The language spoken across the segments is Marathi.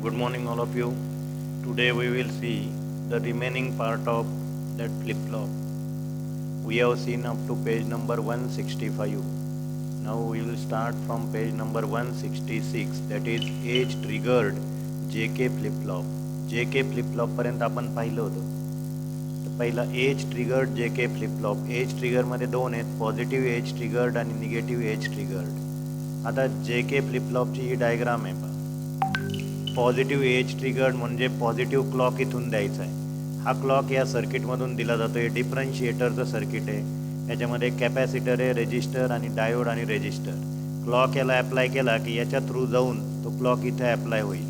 Good morning, all of you. Today we will see the remaining part of that flip flop. We have seen up to page number 165. Now we will start from page number 166, that is age triggered JK flip flop. JK flip flop पर्यंत आपण पाहिलं होतं. तर पहिला edge triggered JK flip flop. Edge ट्रिगरमध्ये दोन आहेत, पॉझिटिव्ह एज ट्रिगर्ड आणि निगेटिव्ह एज ट्रिगर्ड. आता JK फ्लिप फ्लॉपची ही डायग्राम आहे पहा. पॉझिटिव्ह एज ट्रिगर्ड म्हणजे पॉझिटिव्ह क्लॉक इथून द्यायचा आहे. हा क्लॉक या सर्किटमधून दिला जातो. हे डिफरन्शिएटरचं सर्किट आहे. याच्यामध्ये कॅपॅसिटर आहे, रेजिस्टर आणि डायोड आणि रेजिस्टर. क्लॉक याला ॲप्लाय केला की याच्या थ्रू जाऊन तो क्लॉक इथे ॲप्लाय होईल,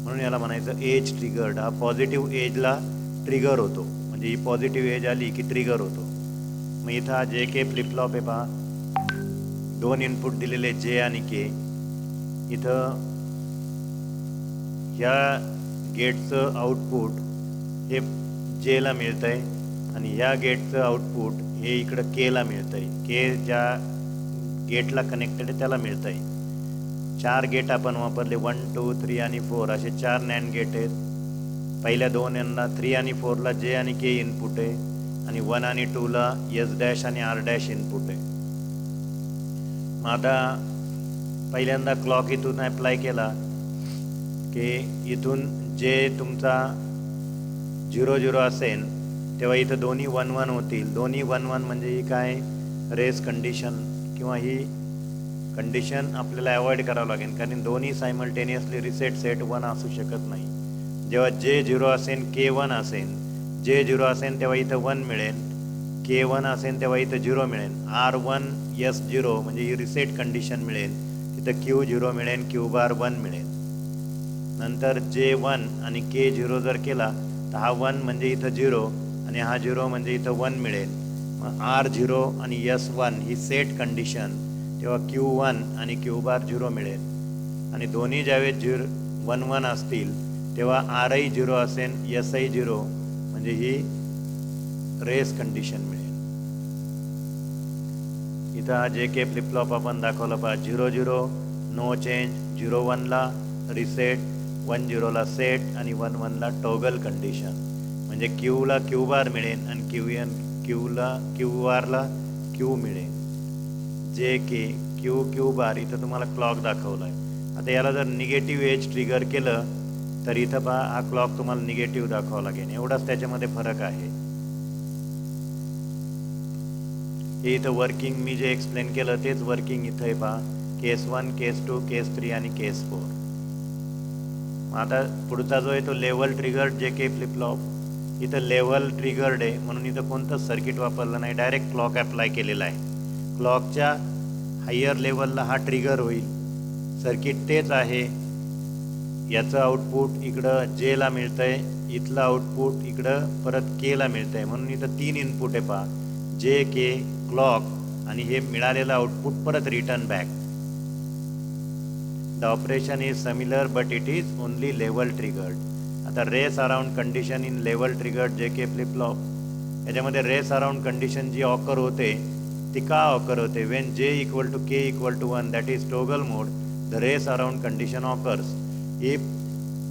म्हणून याला म्हणायचं एज ट्रिगर्ड. हा पॉझिटिव्ह एजला ट्रिगर होतो, म्हणजे ही पॉझिटिव्ह एज आली की ट्रिगर होतो. मग इथं हा JK फ्लिप फ्लॉप आहे पहा. दोन इनपुट दिलेले J आणि K. इथं ह्या गेटचं आउटपुट हे Jला मिळतं आहे आणि ह्या गेटचं आउटपुट हे इकडं Kला मिळतं आहे. K ज्या गेटला कनेक्टेड आहे त्याला मिळतं आहे. 4 गेट आपण वापरले, 1, 2, 3 आणि 4 असे 4 NAND गेट आहेत. पहिल्या दोन यांना 3 आणि 4ला J आणि K इनपुट आहे आणि 1 आणि 2ला S' आणि R' इनपुट आहे. मग आता पहिल्यांदा क्लॉक इथून ॲप्लाय केला की इथून जे तुमचा 0-0 असेल तेव्हा इथं दोन्ही 1-1 होतील. दोन्ही 1-1 म्हणजे ही काय रेस कंडिशन, किंवा ही कंडिशन आपल्याला अवॉइड करावं लागेल, कारण दोन्ही सायमल्टेनियसली रिसेट सेट 1 असू शकत नाही. जेव्हा J0 असेल K1 असेल, J0 असेल तेव्हा इथं 1 मिळेल, K1 असेल तेव्हा इथं 0 मिळेल. R1 S0 म्हणजे ही रिसेट कंडिशन मिळेल. तिथं Q0 मिळेल, Q' 1 मिळेल. नंतर J1 आणि K0 जर केला तर हा 1 म्हणजे इथं 0 आणि हा 0 म्हणजे इथं 1 मिळेल. मग R0 आणि S1 ही सेट कंडिशन, तेव्हा Q1 आणि Q' 0 मिळेल. आणि दोन्ही ज्यावेळेस 1-1 असतील तेव्हा Rही 0 असेल, Sही 0 म्हणजे ही रेस कंडिशन मिळेल. इथं हा JK फ्लिप फ्लॉप आपण दाखवला पहा. 0-0 नो चेंज, 0-1ला रिसेट, 1-0ला सेट आणि 1-1ला टॉगल कंडिशन. म्हणजे Qला Q' मिळेल आणि Q'ला Q मिळेल. JK Q' इथं तुम्हाला क्लॉक दाखवला आहे. आता याला जर निगेटिव्ह एज ट्रिगर केलं तर इथं पहा हा क्लॉक तुम्हाला निगेटिव्ह दाखवावा लागेल. एवढाच त्याच्यामध्ये फरक आहे. हे इथं वर्किंग मी जे एक्सप्लेन केलं तेच वर्किंग इथं आहे पहा. केस 1, केस 2, केस 3 आणि केस 4. आता पुढचा जो आहे तो level triggered JK flip flop. इथं लेवल ट्रिगर्ड आहे म्हणून इथं कोणतंच सर्किट वापरलं नाही, डायरेक्ट क्लॉक ॲप्लाय केलेला आहे. क्लॉकच्या हायर लेवलला हा ट्रिगर होईल. सर्किट तेच आहे. याचं आउटपुट इकडं Jला मिळतं आहे, इथलं आउटपुट इकडं परत Kला मिळतं आहे. म्हणून इथं 3 इनपुट आहे पहा, JK क्लॉक आणि हे मिळालेलं आउटपुट परत return back. The operation is similar but it is only level triggered. आता race around condition in level triggered JK flip flop. याच्यामध्ये रेस अराउंड कंडिशन जी ऑकर होते ती का ऑकर होते? When J = K = 1, that is toggle mode, the race around condition occurs. If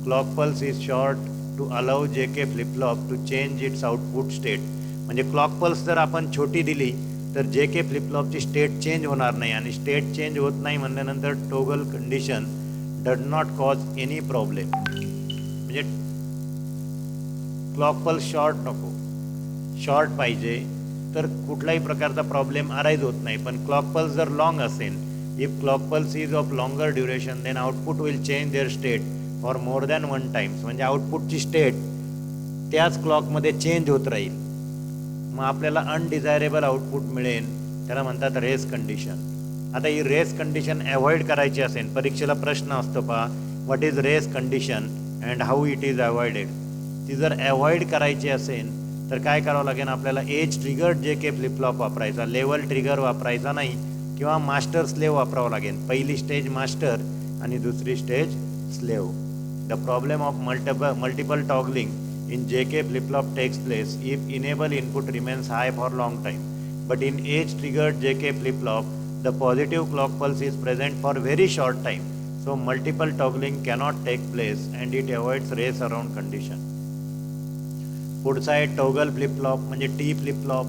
clock pulse is short to allow JK flip flop to change its output state. म्हणजे क्लॉक पल्स जर आपण छोटी दिली तर JK फ्लिप फ्लॉपची स्टेट चेंज होणार नाही, आणि स्टेट चेंज होत नाही म्हणल्यानंतर toggle condition did not cause any problem. म्हणजे क्लॉक पल्स शॉर्ट नको, शॉर्ट पाहिजे तर कुठलाही प्रकारचा प्रॉब्लेम अराईज होत नाही. पण क्लॉक पल्स जर लॉंग असेल, if clock pulse is of longer duration then output will change their state for more than 1 times. म्हणजे आउटपुटची स्टेट त्याच क्लॉकमध्ये चेंज होत राहील. मग आपल्याला अनडिझायरेबल आउटपुट मिळेल, त्याला म्हणतात रेस कंडिशन. आता ही रेस कंडिशन अवॉइड करायची असेल, परीक्षेला प्रश्न असतो पहा, what is race condition and how it is avoided. ती जर अवॉइड करायची असेल तर काय करावं लागेल आपल्याला? Age triggered JK flip flop वापरायचा, लेवल ट्रिगर वापरायचा नाही, किंवा मास्टर स्लेव वापरावं लागेल. पहिली स्टेज मास्टर आणि दुसरी stage slave. The problem of multiple toggling in JK flip-flop takes place if enable input remains high for long time. But in age-triggered JK flip-flop, the positive clock pulse is present for very short time. So multiple toggling cannot take place and it avoids race around condition. पुढचा आहे टॉगल फ्लिप फ्लॉप म्हणजे T flip flop.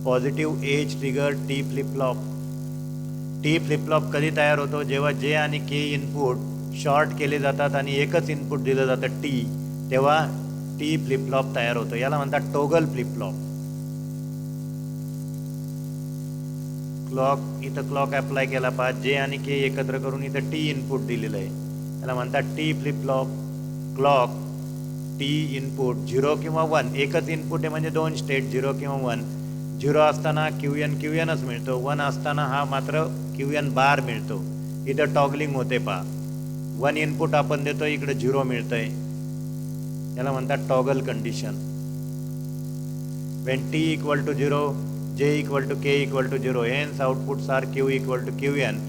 Positive edge trigger T flip flop. T flip flop कधी तयार होतो? जेव्हा जे आणि के इनपुट शॉर्ट केले जातात आणि एकच इनपुट दिलं जातं टी, तेव्हा टी फ्लिप फ्लॉप तयार होतो. याला म्हणतात टॉगल फ्लिप फ्लॉप. क्लॉक, इथं क्लॉक अप्लाय केला पाहिजे, जे आणि के एकत्र करून इथं टी इनपुट दिलेलं आहे, त्याला म्हणतात T flip flop. Clock T input 0 किंवा 1, एकच इनपुट आहे म्हणजे दोन स्टेट 0 किंवा 1. 0 असताना क्यूएनच मिळतो, 1 असताना हा मात्र क्यूएन बार मिळतो. इथं टॉगलिंग होते पहा. 1 इनपुट आपण देतो, इकडे 0 मिळतंय, याला म्हणतात toggle condition. When T equal to 0 J equal to K equal to 0, hence outputs are Q equal to Qn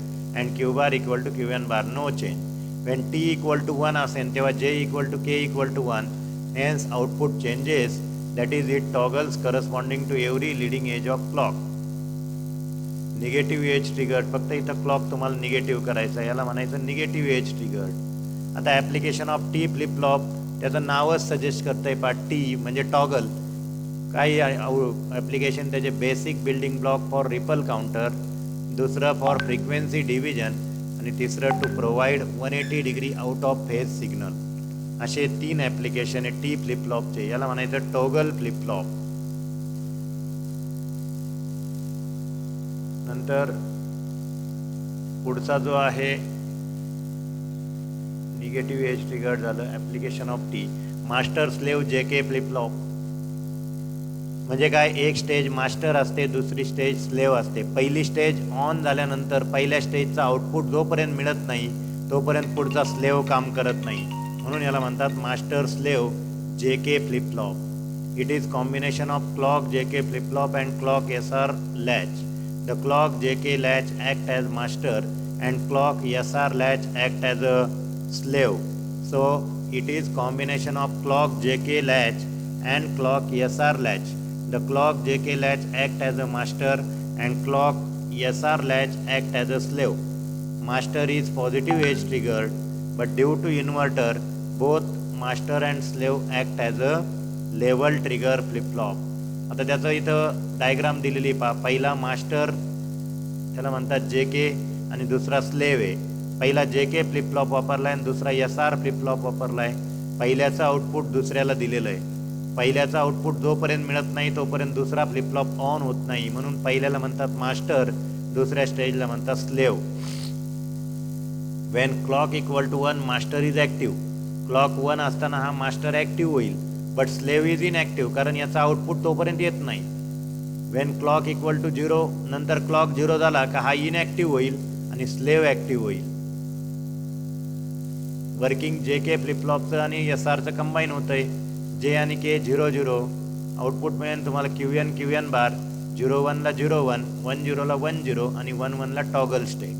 and Q bar equal to Qn bar, no change. When T equal to 1 असेल तेव्हा J equal to K equal to 1, hence output changes, that is it toggles corresponding to every leading edge of clock. Negative edge triggered, फक्त इथं क्लॉक तुम्हाला निगेटिव्ह करायचं आहे, याला म्हणायचं निगेटिव्ह एज ट्रिगर्ड. आता application of T flip flop, त्याचं नावच सजेस्ट करतं आहे पा, टी म्हणजे टॉगल. काही ॲप्लिकेशन त्याचे basic building block for ripple counter, दुसरं फॉर फ्रिक्वेन्सी डिव्हिजन आणि तिसरं to provide 180 degree out of phase signal. असे 3 ॲप्लिकेशन आहे टी फ्लिप फ्लॉपचे. याला म्हणायचं टॉगल फ्लिप फ्लॉप. नंतर पुढचा जो आहे निगेटिव्ह एज ट्रिगर्ड झालं. Application of T master slave J K flip flop म्हणजे काय? एक स्टेज मास्टर असते, दुसरी स्टेज स्लेव असते. पहिली स्टेज ऑन झाल्यानंतर पहिल्या स्टेजचा आउटपुट जोपर्यंत मिळत नाही तोपर्यंत पुढचा स्लेव काम करत नाही, म्हणून याला म्हणतात master slave J K flip flop. It is combination of clock J K flip flop and clock SR latch. The clock J K latch act as master and clock SR latch act as a slave. So it is combination of clock J K latch and clock SR latch. The clock JK latch act as a master and clock SR latch act as a slave. Master is positive edge triggered, but due to inverter, both master and slave act as a level trigger flip flop. आता त्याचं इथं डायग्राम दिलेली पहा. पहिला मास्टर त्याला म्हणतात JK आणि दुसरा स्लेव आहे. पहिला JK फ्लिप फ्लॉप वापरला आहे आणि दुसरा SR फ्लिप फ्लॉप वापरला आहे. पहिल्याचं आउटपुट दुसऱ्याला दिलेलं आहे. पहिल्याचा आउटपुट जोपर्यंत मिळत नाही तोपर्यंत दुसरा फ्लिप फ्लॉप ऑन होत नाही, म्हणून पहिल्याला म्हणतात मास्टर, दुसऱ्या स्टेजला म्हणतात slave. When clock equal to 1 master is active. Clock 1 असताना हा मास्टर ॲक्टिव्ह होईल, बट स्लेव इज इनॲक्टिव्ह, कारण याचा आउटपुट तोपर्यंत येत नाही. वेन क्लॉक इक्वल टू 0 नंतर क्लॉक 0 झाला का हा इनॲक्टिव्ह होईल आणि स्लेव ॲक्टिव्ह होईल. वर्किंग जे के फ्लिप फ्लॉपचं आणि SRचं कंबाईन होतं आहे. जे आणि के 0-0 आउटपुट मिळेल तुम्हाला क्यूएन बार. 0-1ला 0-1, 1-0ला 1-0 आणि 1-1ला toggle state.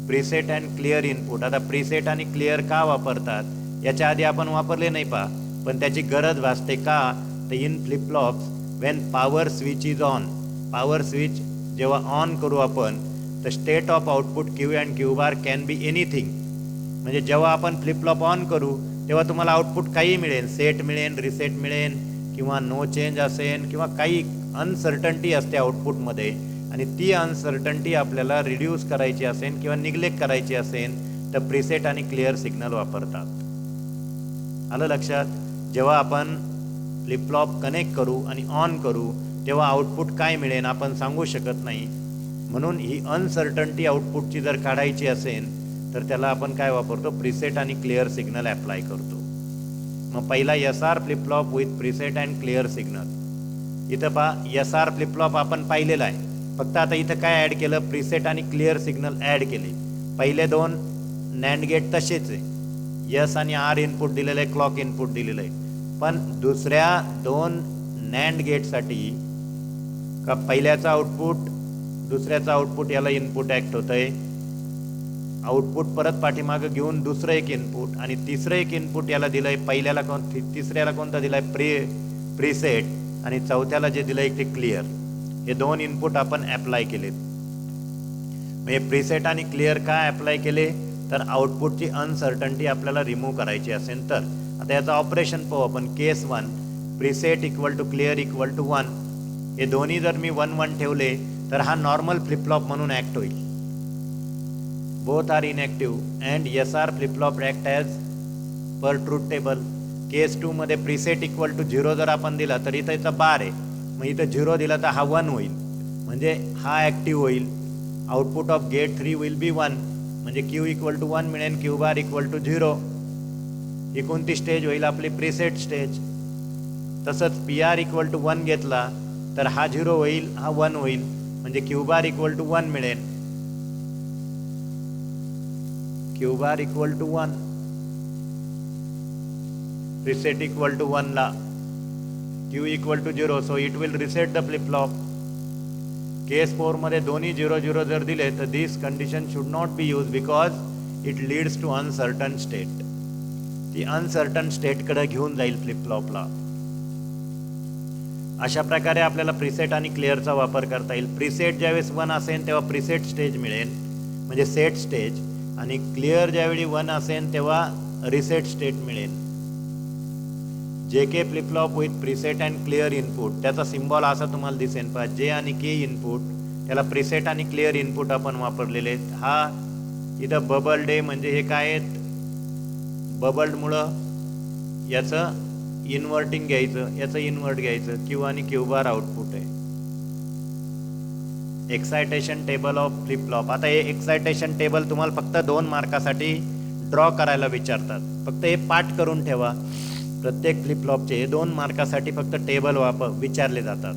Preset and clear input. आता प्रीसेट आणि क्लिअर का वापरतात? याच्या आधी आपण वापरले नाही पहा, पण त्याची गरज भासते का? तर in flip flops Wien power switch is on, power switch जेव्हा ऑन करू आपण तर state of output Q and Q bar can be anything. म्हणजे जेव्हा आपण फ्लिप फ्लॉप ऑन करू तेव्हा तुम्हाला आउटपुट काही मिळेल, सेट मिळेल, रिसेट मिळेल किंवा नो चेंज असेल किंवा काही अनसर्टन्टी असते आउटपुटमध्ये, आणि ती अनसर्टन्टी आपल्याला रिड्यूस करायची असेल किंवा निग्लेक्ट करायची असेल तर प्रीसेट आणि क्लिअर सिग्नल वापरतात. आलं लक्षात? जेव्हा आपण फ्लिप फ्लॉप कनेक्ट करू आणि ऑन करू तेव्हा आउटपुट काय मिळेल आपण सांगू शकत नाही, म्हणून ही अनसर्टन्टी आउटपुटची जर काढायची असेल तर त्याला आपण काय वापरतो? प्रीसेट आणि क्लिअर सिग्नल ॲप्लाय करतो. मग पहिला SR flip flop with preset and clear signal. इथं पहा SR फ्लिप फ्लॉप आपण पाहिलेला आहे, फक्त आता इथं काय ॲड केलं? प्रीसेट आणि क्लिअर सिग्नल ॲड केले. पहिले 2 नॅन्ड गेट तसेच आहे, यस आणि आर इनपुट दिलेलं आहे, क्लॉक इनपुट दिलेलं आहे, पण दुसऱ्या 2 नॅन्ड गेटसाठी का पहिल्याचा आउटपुट दुसऱ्याचा आउटपुट याला इनपुट ॲक्ट होतं आहे, आउटपुट परत पाठीमागं घेऊन दुसरं एक इनपुट आणि तिसरं एक इनपुट याला दिलं आहे. पहिल्याला तिसऱ्याला कोणता दिला आहे? प्रीसेट आणि चौथ्याला जे दिलं आहे ते क्लिअर. हे 2 इनपुट आपण ॲप्लाय केलेत. म्हणजे प्रीसेट आणि क्लिअर काय अप्लाय केले तर आउटपुटची अनसर्टन्टी आपल्याला रिमूव्ह करायची असेल तर. आता याचं ऑपरेशन पाहू आपण. Case 1 preset equal to clear equal to 1. हे दोन्ही जर मी 1 1 ठेवले तर हा नॉर्मल फ्लिपफ्लॉप म्हणून ॲक्ट होईल. Both are inactive and SR flip flop act as per truth table. Case 2 मध्ये प्रीसेट इक्वल टू 0 जर आपण दिला तर इथं इथं बार आहे, मग इथं 0 दिला तर हा 1 होईल, म्हणजे हा ॲक्टिव्ह होईल. Output of gate 3 will be 1, म्हणजे Q इक्वल टू 1 मिळेल, Q बार इक्वल टू 0. ही कोणती स्टेज होईल आपली? Preset stage. तसंच PR इक्वल टू 1 घेतला तर हा 0 होईल, हा 1 होईल, म्हणजे Q बार इक्वल टू 1 मिळेल. Q bar equal to 1, reset equal to 1 ला Q equal to 0, so it will reset the flip flop. केस 4 मध्ये दोन्ही 0 0 जर दिले तर this condition should not be use because it leads to uncertain state. ती अनसर्टन स्टेटकडे घेऊन जाईल फ्लिप फ्लॉपला. अशा प्रकारे आपल्याला प्रीसेट आणि क्लिअरचा वापर करता येईल. प्रीसेट ज्यावेळेस 1 असेल तेव्हा प्रीसेट स्टेज मिळेल, म्हणजे सेट स्टेज, आणि क्लिअर ज्यावेळी 1 असेल तेव्हा रिसेट स्टेट मिळेल. JK flip flop with preset and clear input, त्याचा सिम्बॉल असा तुम्हाला दिसेल पहा. J आणि K इनपुट, त्याला प्रीसेट आणि क्लिअर इनपुट आपण वापरलेले आहेत. हा इथं बबल डे म्हणजे हे काय आहेत, बबल्डमुळं याचं इन्व्हर्टिंग घ्यायचं, याचं इन्व्हर्ट घ्यायचं. Q आणि Q बार आउटपुट आहे. Excitation table of flip flop. आता हे एक्सायटेशन टेबल तुम्हाला फक्त 2 मार्कासाठी ड्रॉ करायला विचारतात, फक्त हे पाठ करून ठेवा. प्रत्येक फ्लिप फ्लॉपचे 2 मार्कासाठी फक्त टेबल विचारले जातात.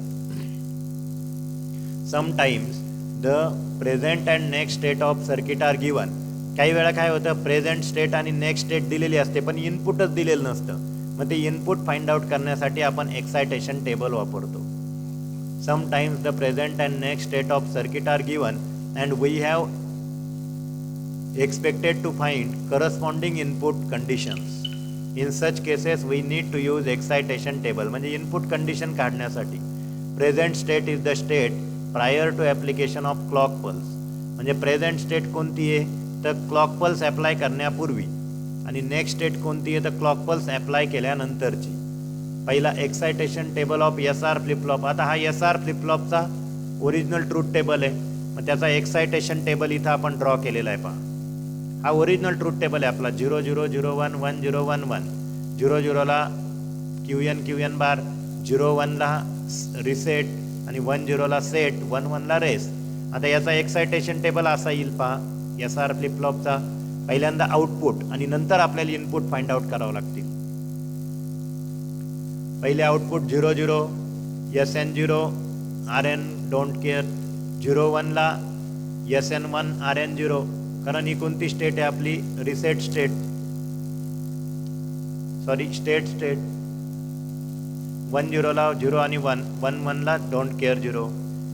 Sometimes the present and next state of circuit are given. काही वेळा काय होतं, प्रेझेंट स्टेट आणि नेक्स्ट स्टेट दिलेली असते पण इनपुटच दिलेलं नसतं, मग ते इनपुट फाइंड आउट करण्यासाठी आपण एक्सायटेशन टेबल वापरतो. Sometimes the present and next state of circuit are given and we have expected to find corresponding input conditions. In such cases we need to use excitation table, म्हणजे इनपुट कंडिशन काढण्यासाठी. Present state is the state prior to application of clock pulse. म्हणजे प्रेझेंट स्टेट कोणती आहे तर क्लॉक पल्स ॲप्लाय करण्यापूर्वी, आणि नेक्स्ट स्टेट कोणती आहे तर क्लॉक पल्स ॲप्लाय केल्यानंतरची. पहिला excitation table of SR flip flop. आता हा SR फ्लिप फ्लॉपचा ओरिजिनल ट्रूथ टेबल आहे, मग त्याचा एक्सायटेशन टेबल इथं आपण ड्रॉ केलेला आहे पहा. हा ओरिजिनल ट्रूथ टेबल आहे आपला. 0 0 0 1 1 0 1 1. 0 0 ला QN बार, 0 1 ला रिसेट, आणि 1 0 ला सेट, 1 1 ला रेस्ट. आता याचा एक्सायटेशन टेबल असा येईल पहा SR फ्लिप फ्लॉपचा. पहिल्यांदा आउटपुट आणि नंतर आपल्याला इनपुट फाइंड आउट करावं लागतील. पहिले output 0 0 SN0 RN don't care. 0 1 ला SN1 RN0, कारण ही कोणती स्टेट आहे आपली? Reset state, sorry state. 1 0 ला 0 आणि 1, 1 1 ला don't care 0.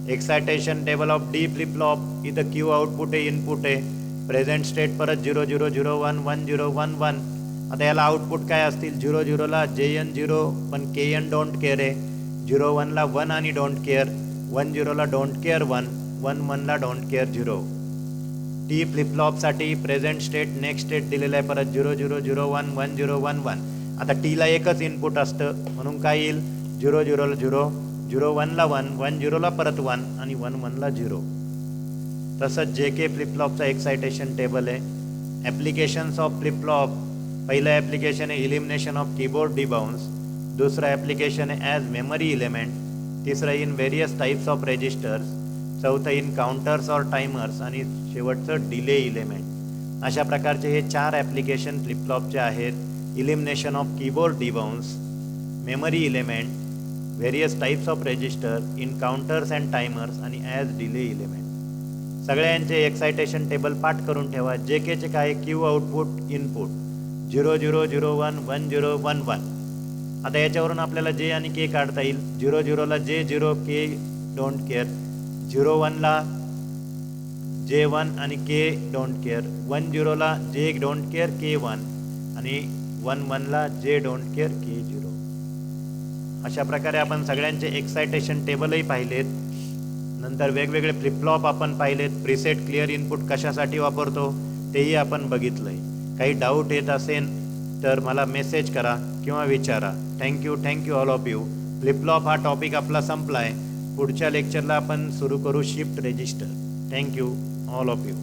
Excitation table of D flip flop. इथं Q आउटपुट आहे, इनपुट आहे. प्रेझेंट स्टेट परत 0 0 0 1 1 0 1 1. आता याला आउटपुट काय असतील? 0 0 ला JN0 पण KN डोंट केअर आहे. 0 1 ला 1 आणि डोंट केअर. 1 0 ला डोंट केअर 1, 1 1 ला डोंट केअर 0. T फ्लिप फ्लॉपसाठी प्रेझेंट स्टेट नेक्स्ट स्टेट दिलेलं आहे परत 0 0 0 1 1 0 1 1. आता Tला एकच इनपुट असतं म्हणून काय येईल? 0 0 ला 0, 0 1 ला 1, 1 0 ला परत 1 आणि 1 1 ला 0. तसंच JK फ्लिप फ्लॉपचा एक्सायटेशन टेबल आहे. Applications of flip flop. पहिलं ॲप्लिकेशन आहे इलिमिनेशन ऑफ कीबोर्ड डिबाउन्स. दुसरं ॲप्लिकेशन आहे ॲज मेमरी इलेमेंट. तिसरं in various types of registers. चौथं इन काउंटर्स और टायमर्स, आणि शेवटचं डिले इलेमेंट. अशा प्रकारचे हे 4 ॲप्लिकेशन फ्लिप फ्लॉपचे आहेत. Elimination of keyboard debounce, memory element, various types of register, in counters and timers, आणि ॲज डिले इलेमेंट. सगळ्यांचे एक्सायटेशन टेबल पाठ करून ठेवा. JKचे काय? Q output input 0 0 0 1 1 0 1 1. आता याच्यावरून आपल्याला J आणि K काढता येईल. 0 0 ला J0 K डोंट केअर. 0 1 ला J1 आणि K डोंट केअर. 1 0 ला J डोंट केअर K1, आणि 1 1 ला J डोंट केअर K0. अशा प्रकारे आपण सगळ्यांचे एक्सायटेशन टेबलही पाहिलेत. नंतर वेगवेगळे फ्लिपफ्लॉप आपण पाहिलेत, प्रीसेट क्लिअर इनपुट कशासाठी वापरतो तेही आपण बघितलं आहे. काही डाऊट येत असेल तर मला मेसेज करा किंवा विचारा. Thank you all of you. Flip-flop हा टॉपिक आपला संपला आहे. पुढच्या लेक्चरला आपण सुरू करू shift register. Thank you all of you.